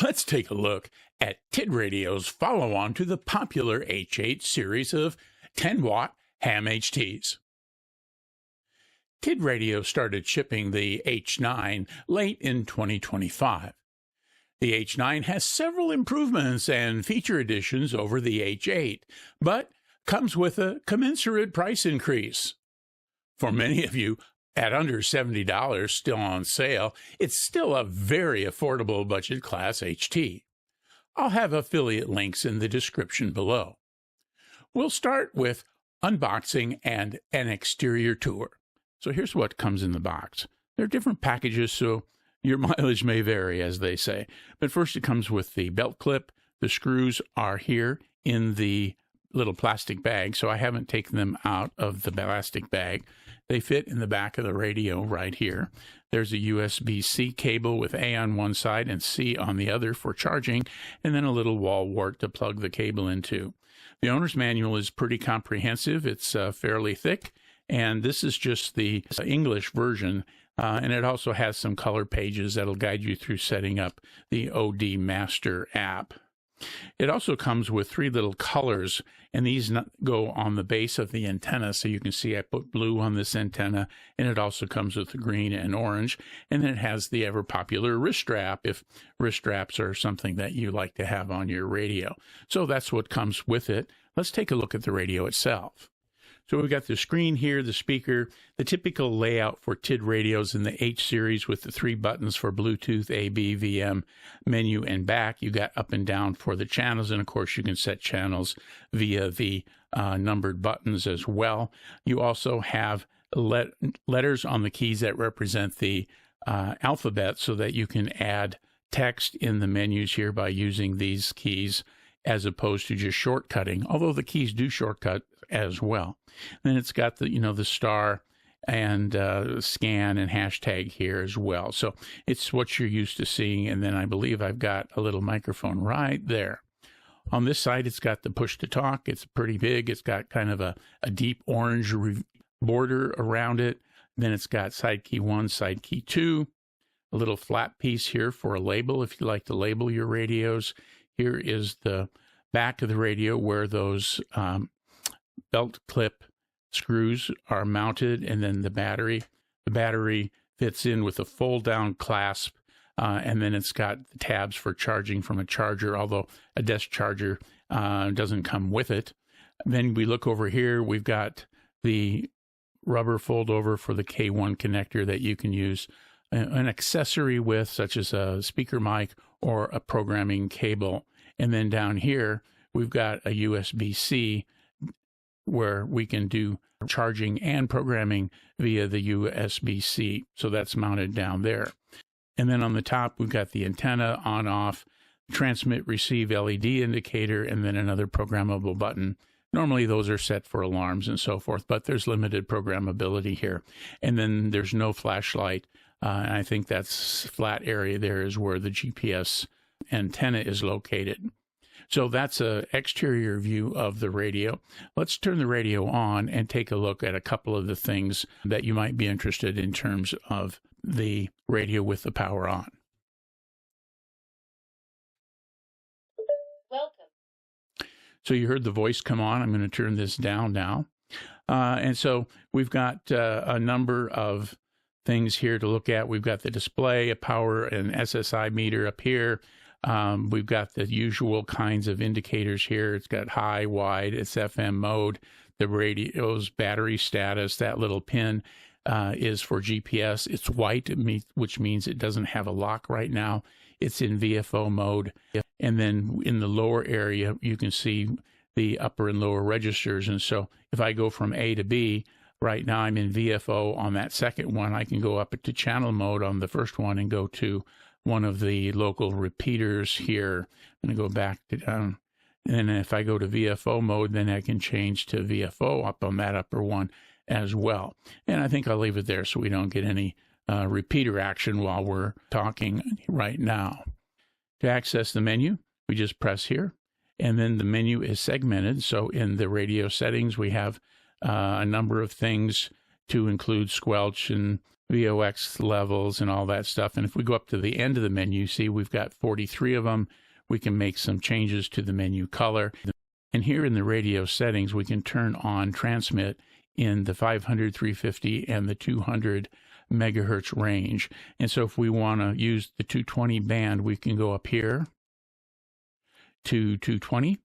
Let's take a look at Tidradio's follow-on to the popular H8 series of 10-watt ham HTs. Tidradio started shipping the H9 late in 2025. The H9 has several improvements and feature additions over the H8, but comes with a commensurate price increase. For many of you, at under $70 still on sale, it's still a very affordable budget class HT. I'll have affiliate links in the description below. We'll start with unboxing and an exterior tour. So here's what comes in the box. There are different packages, so your mileage may vary, as they say. But first it comes with the belt clip. The screws are here in the little plastic bag, so I haven't taken them out of the plastic bag. They fit in the back of the radio right here. There's a USB-C cable with A on one side and C on the other for charging, and then a little wall wart to plug the cable into. The owner's manual is pretty comprehensive. It's fairly thick, and this is just the English version, and it also has some color pages that'll guide you through setting up the OD Master app. It also comes with 3 little colors, and these go on the base of the antenna. So you can see I put blue on this antenna, and it also comes with green and orange. And then it has the ever popular wrist strap, if wrist straps are something that you like to have on your radio. So that's what comes with it. Let's take a look at the radio itself. So we've got the screen here, the speaker, the typical layout for TID radios in the H series with the 3 buttons for Bluetooth, AB, VM, menu, and back. You got up and down for the channels, and of course you can set channels via the numbered buttons as well. You also have letters on the keys that represent the alphabet so that you can add text in the menus here by using these keys as opposed to just shortcutting, although the keys do shortcut as well. Then it's got the star and scan and hashtag here as well. So it's what you're used to seeing. And then I believe I've got a little microphone right there. On this side, it's got the push to talk. It's pretty big. It's got kind of a deep orange border around it. Then it's got side key 1, side key 2, a little flat piece here for a label if you like to label your radios. Here is the back of the radio where those belt clip screws are mounted, and then the battery. The battery fits in with a fold-down clasp, and then it's got the tabs for charging from a charger, although a desk charger doesn't come with it. Then we look over here. We've got the rubber fold-over for the K1 connector that you can use an accessory with, such as a speaker mic or a programming cable. And then down here, we've got a USB-C where we can do charging and programming via the USB-C. So that's mounted down there. And then on the top, we've got the antenna on-off, transmit receive LED indicator, and then another programmable button. Normally those are set for alarms and so forth, but there's limited programmability here. And then there's no flashlight. And I think that's flat area there is where the GPS antenna is located. So that's an exterior view of the radio. Let's turn the radio on and take a look at a couple of the things that you might be interested in terms of the radio with the power on. Welcome. So you heard the voice come on. I'm going to turn this down now. And so we've got a number of things here to look at. We've got the display, a power and SSI meter up here. We've got the usual kinds of indicators here. It's got high, wide, it's FM mode, the radio's battery status. That little pin is for GPS. It's white, which means it doesn't have a lock right now. It's in VFO mode. And then in the lower area, you can see the upper and lower registers. And so if I go from A to B, right now I'm in VFO on that second one. I can go up to channel mode on the first one and go to one of the local repeaters here. I'm going to go back to down. And if I go to VFO mode, then I can change to VFO up on that upper one as well. And I think I'll leave it there so we don't get any repeater action while we're talking right now. To access the menu, we just press here, and then the menu is segmented. So in the radio settings, we have a number of things to include squelch and VOX levels and all that stuff. And if we go up to the end of the menu, see we've got 43 of them. We can make some changes to the menu color. And here in the radio settings, we can turn on transmit in the 500, 350, and the 200 megahertz range. And so if we want to use the 220 band, we can go up here to 220,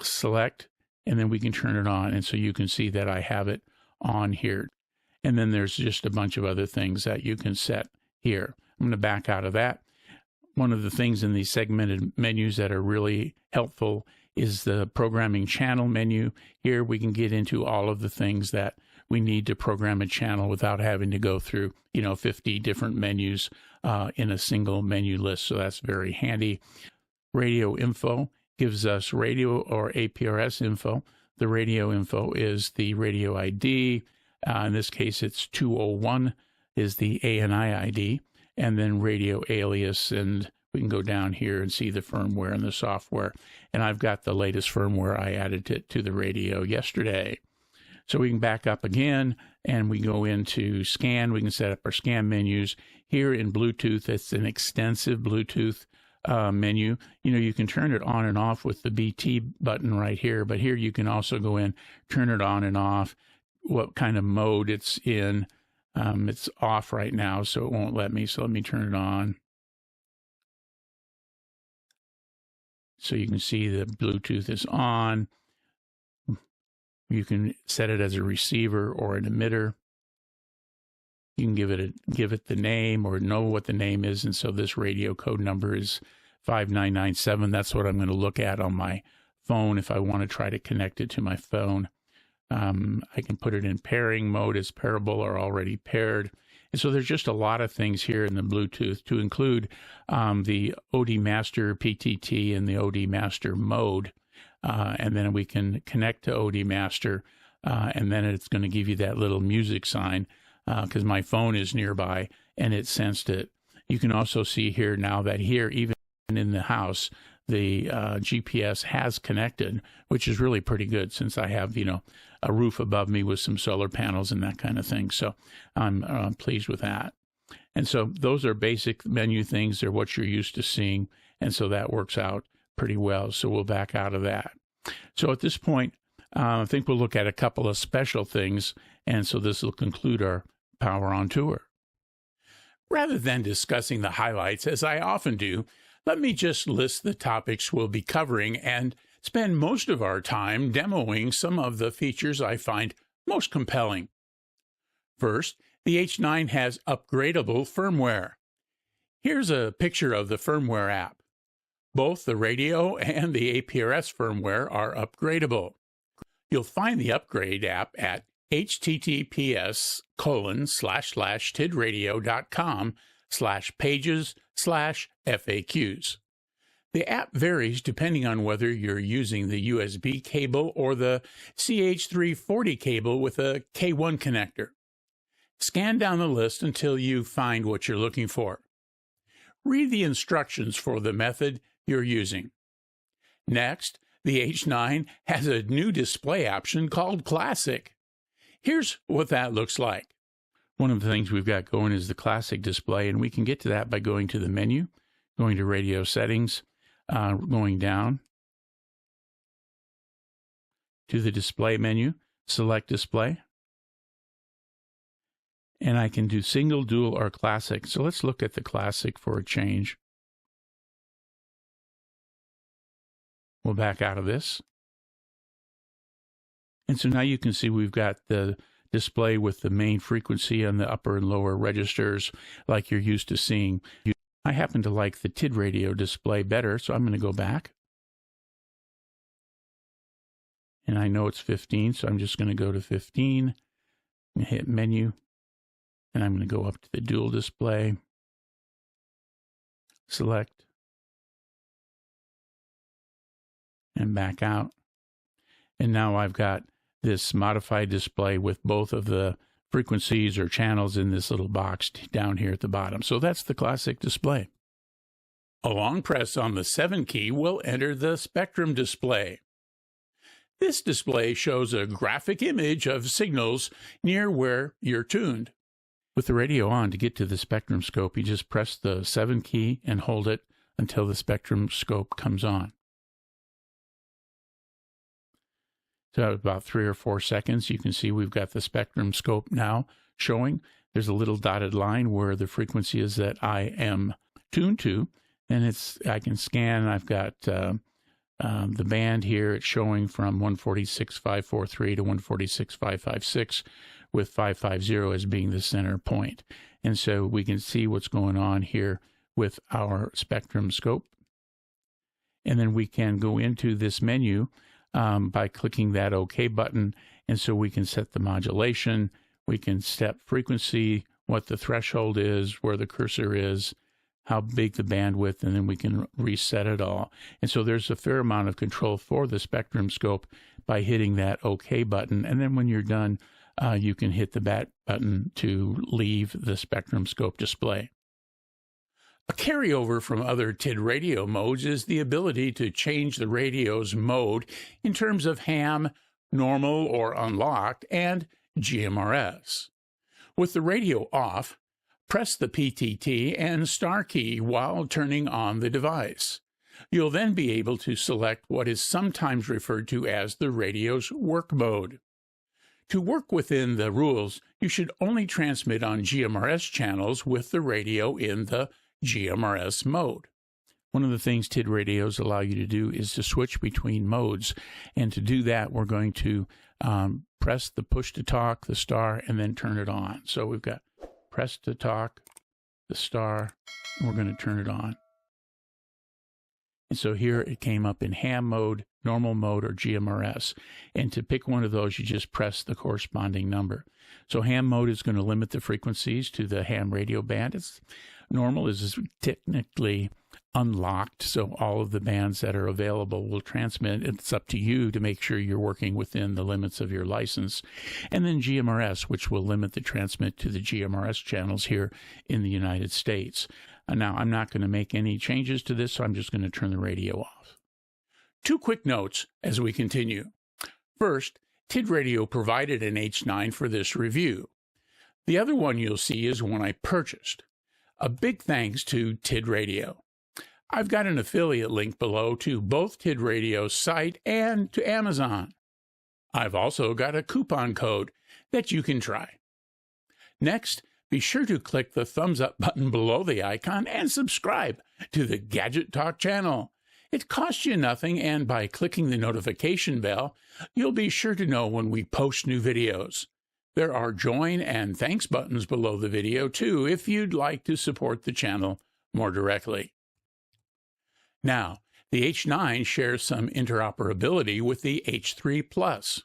select, and then we can turn it on. And so you can see that I have it on here. And then there's just a bunch of other things that you can set here. I'm going to back out of that. One of the things in these segmented menus that are really helpful is the programming channel menu. Here we can get into all of the things that we need to program a channel without having to go through, 50 different menus in a single menu list. So that's very handy. Radio info gives us radio or APRS info. The radio info is the radio ID. In this case, it's 201 is the ANI ID, and then radio alias, and we can go down here and see the firmware and the software. And I've got the latest firmware. I added it to the radio yesterday. So we can back up again, and we go into scan. We can set up our scan menus. Here in Bluetooth, it's an extensive Bluetooth menu. You can turn it on and off with the BT button right here, but here you can also go in, turn it on and off, what kind of mode it's in. It's off right now, so it won't let me. So let me turn it on. So you can see the Bluetooth is on. You can set it as a receiver or an emitter. You can give it the name or know what the name is. And so this radio code number is 5997. That's what I'm going to look at on my phone if I want to try to connect it to my phone. I can put it in pairing mode as pairable or already paired. And so there's just a lot of things here in the Bluetooth to include the OD Master PTT and the OD Master mode. And then we can connect to OD Master, and then it's going to give you that little music sign because my phone is nearby and it sensed it. You can also see here now that here, even in the house, the GPS has connected, which is really pretty good since I have, a roof above me with some solar panels and that kind of thing. So I'm pleased with that. And so those are basic menu things. They're what you're used to seeing. And so that works out pretty well. So we'll back out of that. So at this point, I think we'll look at a couple of special things. And so this will conclude our Power on Tour. Rather than discussing the highlights, as I often do, let me just list the topics we'll be covering and spend most of our time demoing some of the features I find most compelling. First, the H9 has upgradable firmware. Here's a picture of the firmware app. Both the radio and the APRS firmware are upgradable. You'll find the upgrade app at https://tidradio.com/pages/FAQs. The app varies depending on whether you're using the USB cable or the CH340 cable with a K1 connector. Scan down the list until you find what you're looking for. Read the instructions for the method you're using. Next, the H9 has a new display option called Classic. Here's what that looks like. One of the things we've got going is the Classic display, and we can get to that by going to the menu, going to Radio Settings, going down to the Display menu, select Display, and I can do Single, Dual, or Classic. So let's look at the Classic for a change. We'll back out of this. And so now you can see we've got the display with the main frequency on the upper and lower registers like you're used to seeing. I happen to like the Tidradio display better, so I'm going to go back. And I know it's 15, so I'm just going to go to 15 and hit Menu. And I'm going to go up to the dual display, select, and back out. And now I've got this modified display with both of the frequencies or channels in this little box down here at the bottom. So that's the Classic display. A long press on the 7 key will enter the spectrum display. This display shows a graphic image of signals near where you're tuned. With the radio on, to get to the spectrum scope, you just press the 7 key and hold it until the spectrum scope comes on. So about 3 or 4 seconds, you can see we've got the spectrum scope now showing. There's a little dotted line where the frequency is that I am tuned to, and I can scan. I've got the band here. It's showing from 146.543 to 146.556, with 550 as being the center point. And so we can see what's going on here with our spectrum scope. And then we can go into this menu by clicking that OK button. And so we can set the modulation, we can set frequency, what the threshold is, where the cursor is, how big the bandwidth, and then we can reset it all. And so there's a fair amount of control for the spectrum scope by hitting that OK button. And then when you're done, you can hit the back button to leave the spectrum scope display. A carryover from other TID radio modes is the ability to change the radio's mode in terms of ham, normal or unlocked, and GMRS. With the radio off, press the PTT and star key while turning on the device. You'll then be able to select what is sometimes referred to as the radio's work mode. To work within the rules, you should only transmit on GMRS channels with the radio in the GMRS mode. One of the things TID radios allow you to do is to switch between modes. And to do that, we're going to press the push to talk, the star, and then turn it on. So we've got press to talk, the star, and we're going to turn it on. And so here it came up in ham mode, normal mode, or GMRS. And to pick one of those, you just press the corresponding number. So ham mode is going to limit the frequencies to the ham radio band. Normal is technically unlocked, so all of the bands that are available will transmit. It's up to you to make sure you're working within the limits of your license. And then GMRS, which will limit the transmit to the GMRS channels here in the United States. Now, I'm not going to make any changes to this, so I'm just going to turn the radio off. 2 quick notes as we continue. First, TID Radio provided an H9 for this review. The other one you'll see is one I purchased. A big thanks to TID Radio. I've got an affiliate link below to both TID Radio's site and to Amazon. I've also got a coupon code that you can try. Next, be sure to click the thumbs up button below the icon and subscribe to the Gadget Talk channel. It costs you nothing, and by clicking the notification bell, you'll be sure to know when we post new videos. There are join and thanks buttons below the video, too, if you'd like to support the channel more directly. Now, the H9 shares some interoperability with the H3 Plus.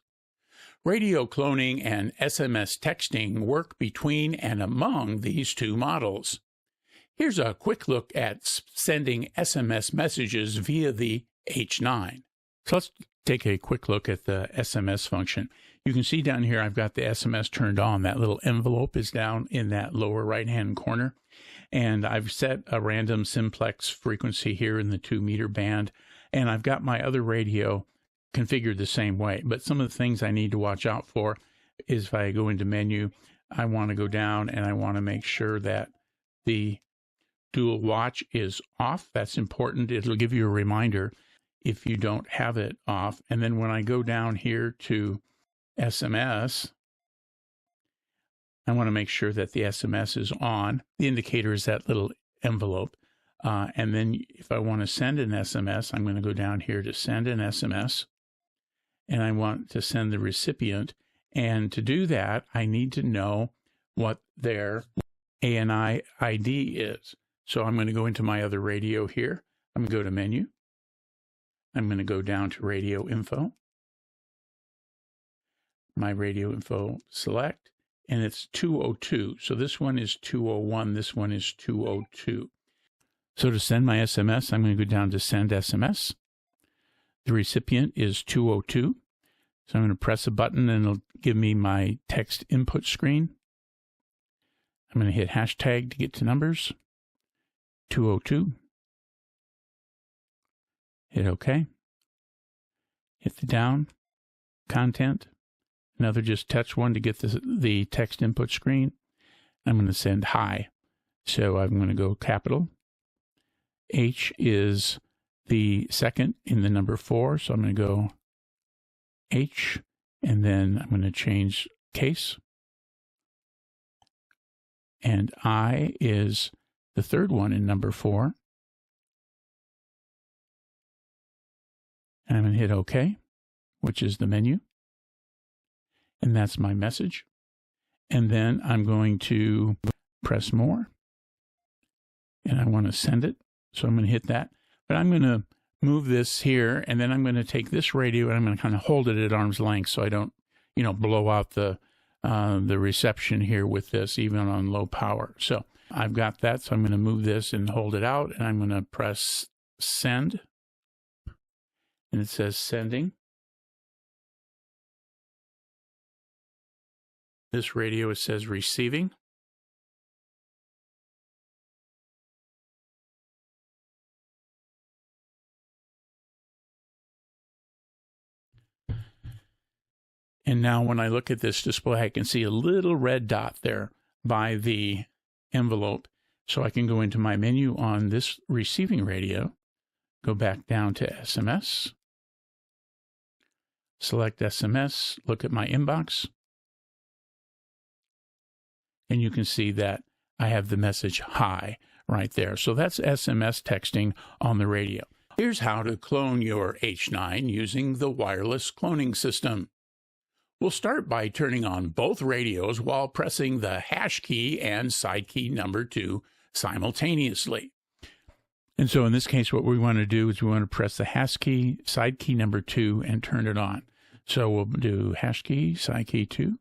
Radio cloning and SMS texting work between and among these 2 models. Here's a quick look at sending SMS messages via the H9. So let's take a quick look at the SMS function. You can see down here I've got the SMS turned on. That little envelope is down in that lower right-hand corner. And I've set a random simplex frequency here in the 2-meter band. And I've got my other radio configured the same way. But some of the things I need to watch out for is if I go into menu, I want to go down and I want to make sure that the dual watch is off. That's important. It'll give you a reminder if you don't have it off. And then when I go down here to SMS, I want to make sure that the SMS is on. The indicator is that little envelope. And then if I want to send an SMS, I'm going to go down here to send an SMS. And I want to send the recipient. And to do that, I need to know what their ANI ID is. So I'm going to go into my other radio here. I'm going to go to menu. I'm going to go down to radio info. My radio info select, and it's 202. So this one is 201. This one is 202. So to send my SMS, I'm going to go down to send SMS. The recipient is 202. So I'm going to press a button and it'll give me my text input screen. I'm going to hit hashtag to get to numbers. 202. Hit OK. Hit the down. Content. Another just touch one to get the text input screen. I'm going to send hi. So I'm going to go capital. H is the second in the number 4, so I'm going to go H, and then I'm going to change case. And I is the third one in number 4. And I'm going to hit OK, which is the menu. And that's my message. And then I'm going to press more. And I want to send it. So I'm going to hit that. But I'm going to move this here, and then I'm going to take this radio and I'm going to kind of hold it at arm's length so I don't, blow out the reception here with this, even on low power. So I've got that. So I'm going to move this and hold it out, and I'm going to press send. And it says sending. This radio, it says receiving. And now when I look at this display, I can see a little red dot there by the envelope. So I can go into my menu on this receiving radio, go back down to SMS, select SMS, look at my inbox, and you can see that I have the message hi right there. So that's SMS texting on the radio. Here's how to clone your H9 using the wireless cloning system. We'll start by turning on both radios while pressing the hash key and side key number 2 simultaneously. And so in this case, what we want to do is we want to press the hash key, side key number 2, and turn it on. So we'll do hash key, side key 2,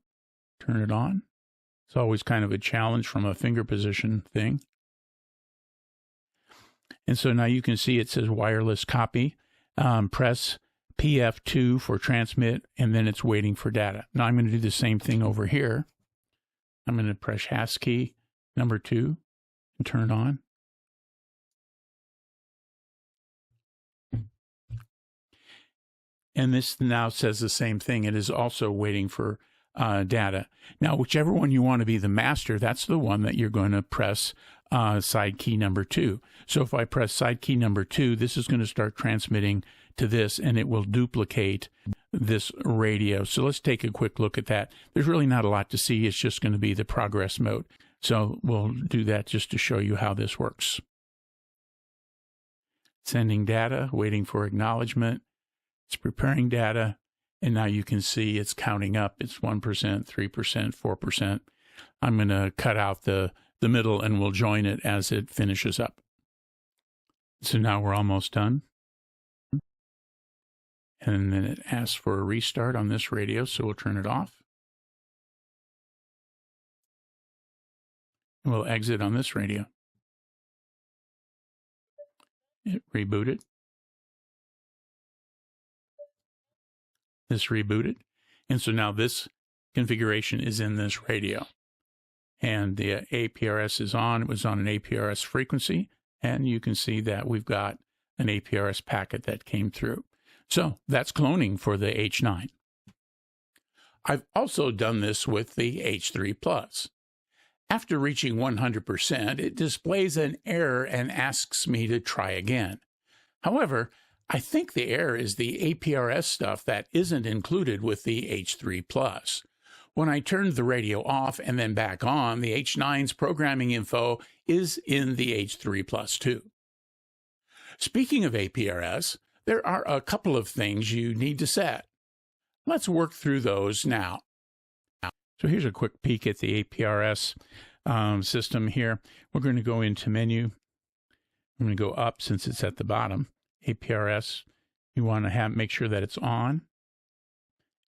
turn it on. It's always kind of a challenge from a finger position thing. And so now you can see it says wireless copy. Press PF2 for transmit, and then it's waiting for data. Now I'm going to do the same thing over here. I'm going to press hash key number 2 and turn it on. And this now says the same thing. It is also waiting for data. Now, whichever one you want to be the master, that's the one that you're going to press side key number 2. So if I press side key number 2, this is going to start transmitting to this, and it will duplicate this radio. So let's take a quick look at that. There's really not a lot to see. It's just going to be the progress mode. So we'll do that just to show you how this works. Sending data, waiting for acknowledgement. It's preparing data, and now you can see it's counting up. It's 1%, 3%, 4%. I'm going to cut out the middle, and we'll join it as it finishes up. So now we're almost done. And then it asks for a restart on this radio, so we'll turn it off. We'll exit on this radio. It rebooted. This rebooted. And so now this configuration is in this radio. And the APRS is on. It was on an APRS frequency. And you can see that we've got an APRS packet that came through. So that's cloning for the H9. I've also done this with the H3 Plus. After reaching 100%, it displays an error and asks me to try again. However, I think the error is the APRS stuff that isn't included with the H3 Plus. When I turned the radio off and then back on, the H9's programming info is in the H3 Plus too. Speaking of APRS, there are a couple of things you need to set. Let's work through those now. So here's a quick peek at the APRS system here. We're going to go into menu. I'm going to go up since it's at the bottom. APRS, you want to make sure that it's on.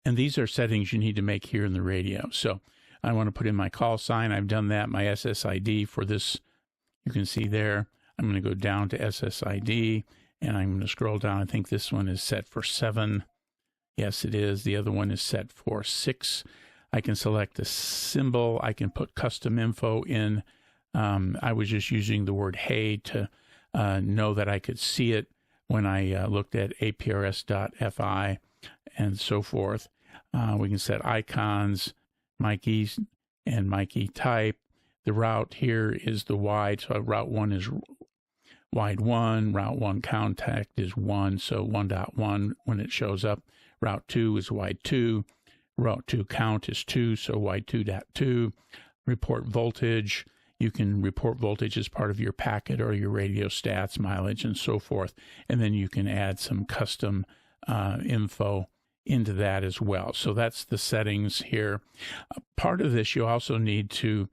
And these are settings you need to make here in the radio. So I want to put in my call sign. I've done that. My SSID for this, you can see there. I'm going to go down to SSID. And I'm going to scroll down. I think this one is set for 7. Yes, it is. The other one is set for 6. I can select a symbol. I can put custom info in. I was just using the word hey to know that I could see it when I looked at APRS.fi and so forth. We can set icons, Mikey's, and Mikey type. The route here is the wide, so route 1 is wide 1, route 1 contact is 1, so 1.1 when it shows up. Route 2 is wide 2, route 2 count is 2, so wide 2.2. Report voltage, you can report voltage as part of your packet or your radio stats, mileage, and so forth, and then you can add some custom info into that as well. So that's the settings here. Part of this, you also need to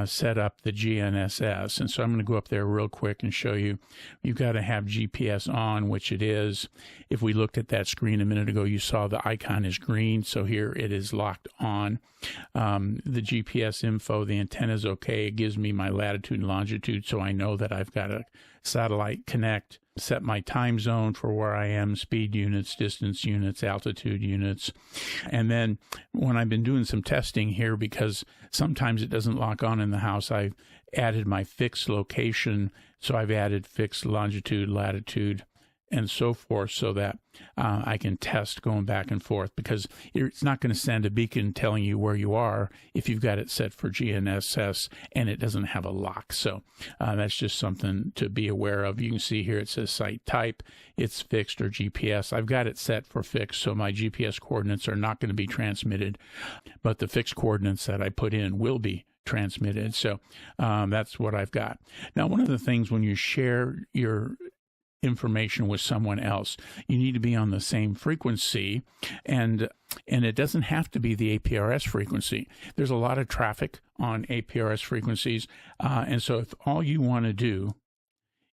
set up the GNSS. And so I'm going to go up there real quick and show you. You've got to have GPS on, which it is. If we looked at that screen a minute ago, you saw the icon is green. So here it is locked on. The GPS info, the antenna is okay. It gives me my latitude and longitude, so I know that I've got a satellite connect. Set my time zone for where I am, speed units, distance units, altitude units. And then when I've been doing some testing here, because sometimes it doesn't lock on in the house, I've added my fixed location. So I've added fixed longitude, latitude, and so forth, so that I can test going back and forth, because it's not going to send a beacon telling you where you are if you've got it set for GNSS and it doesn't have a lock. So that's just something to be aware of. You can see here it says site type, it's fixed or GPS. I've got it set for fixed, so my GPS coordinates are not going to be transmitted, but the fixed coordinates that I put in will be transmitted. So that's what I've got. Now, one of the things when you share your information with someone else, you need to be on the same frequency, and it doesn't have to be the APRS frequency. There's a lot of traffic on APRS frequencies, and so if all you want to do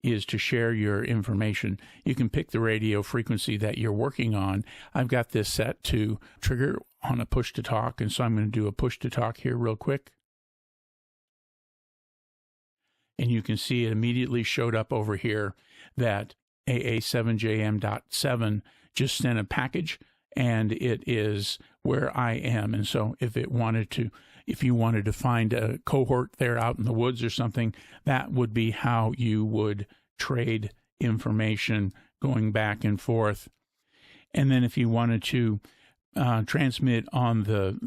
is to share your information, you can pick the radio frequency that you're working on. I've got this set to trigger on a push to talk, and so I'm going to do a push to talk here real quick. And you can see it immediately showed up over here that AA7JM.7 just sent a package, and it is where I am. And so if you wanted to find a cohort there out in the woods or something, that would be how you would trade information going back and forth. And then if you wanted to transmit on the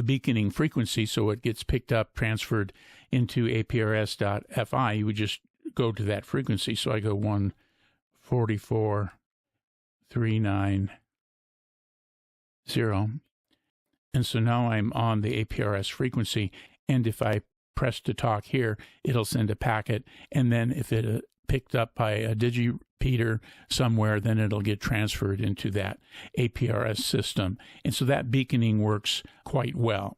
beaconing frequency, so it gets picked up, transferred into APRS.FI, you would just go to that frequency. So I go 144.390. And so now I'm on the APRS frequency. And if I press to talk here, it'll send a packet. And then if it picked up by a digirepeater somewhere, then it'll get transferred into that APRS system. And so that beaconing works quite well.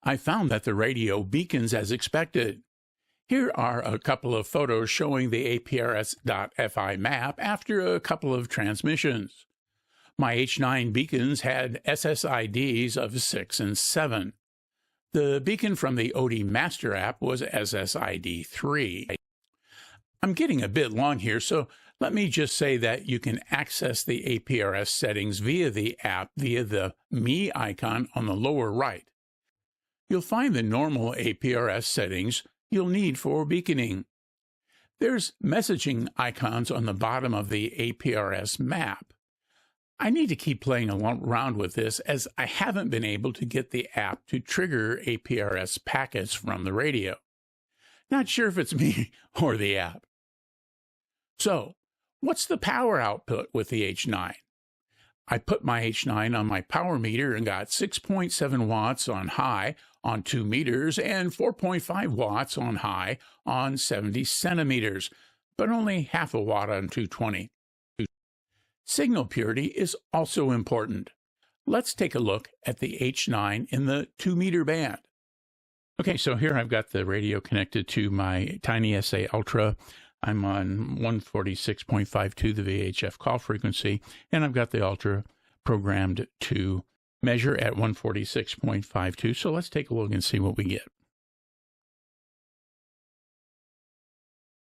I found that the radio beacons as expected. Here are a couple of photos showing the APRS.FI map after a couple of transmissions. My H9 beacons had SSIDs of 6 and 7. The beacon from the OD Master app was SSID 3. I'm getting a bit long here, so let me just say that you can access the APRS settings via the app via the Me icon on the lower right. You'll find the normal APRS settings you'll need for beaconing. There's messaging icons on the bottom of the APRS map. I need to keep playing around with this, as I haven't been able to get the app to trigger APRS packets from the radio. Not sure if it's me or the app. So, what's the power output with the H9? I put my H9 on my power meter and got 6.7 watts on high on 2 meters and 4.5 watts on high on 70 centimeters, but only half a watt on 220. Signal purity is also important. Let's take a look at the H9 in the 2-meter band. Okay, so here I've got the radio connected to my Tiny SA Ultra. I'm on 146.52, the VHF call frequency, and I've got the Ultra programmed to measure at 146.52. So let's take a look and see what we get.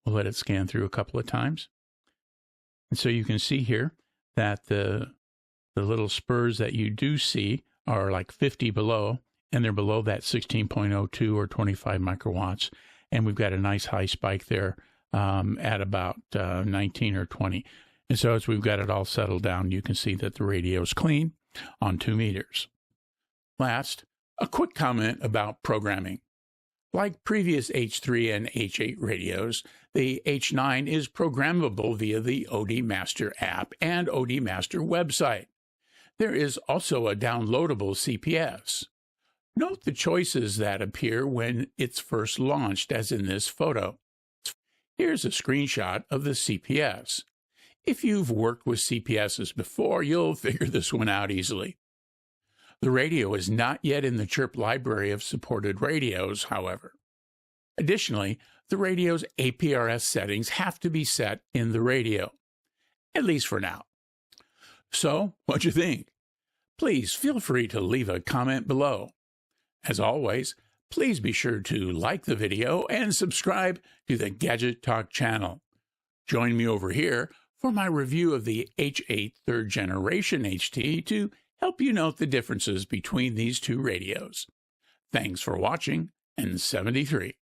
We'll let it scan through a couple of times. And so you can see here that the little spurs that you do see are like 50 below, and they're below that 16.02 or 25 microwatts. And we've got a nice high spike there at about 19 or 20. And so as we've got it all settled down, you can see that the radio is clean on 2 meters. Last, a quick comment about programming. Like previous H3 and H8 radios, the H9 is programmable via the OD Master app and OD Master website. There is also a downloadable CPS. Note the choices that appear when it's first launched, as in this photo. Here's a screenshot of the CPS. If you've worked with CPSs before, you'll figure this one out easily. The radio is not yet in the Chirp library of supported radios, however. Additionally, the radio's APRS settings have to be set in the radio, at least for now. So, what'd you think? Please feel free to leave a comment below. As always, please be sure to like the video and subscribe to the Gadget Talk channel. Join me over here for my review of the H8 3rd Generation HT to help you note the differences between these two radios. Thanks for watching, and 73.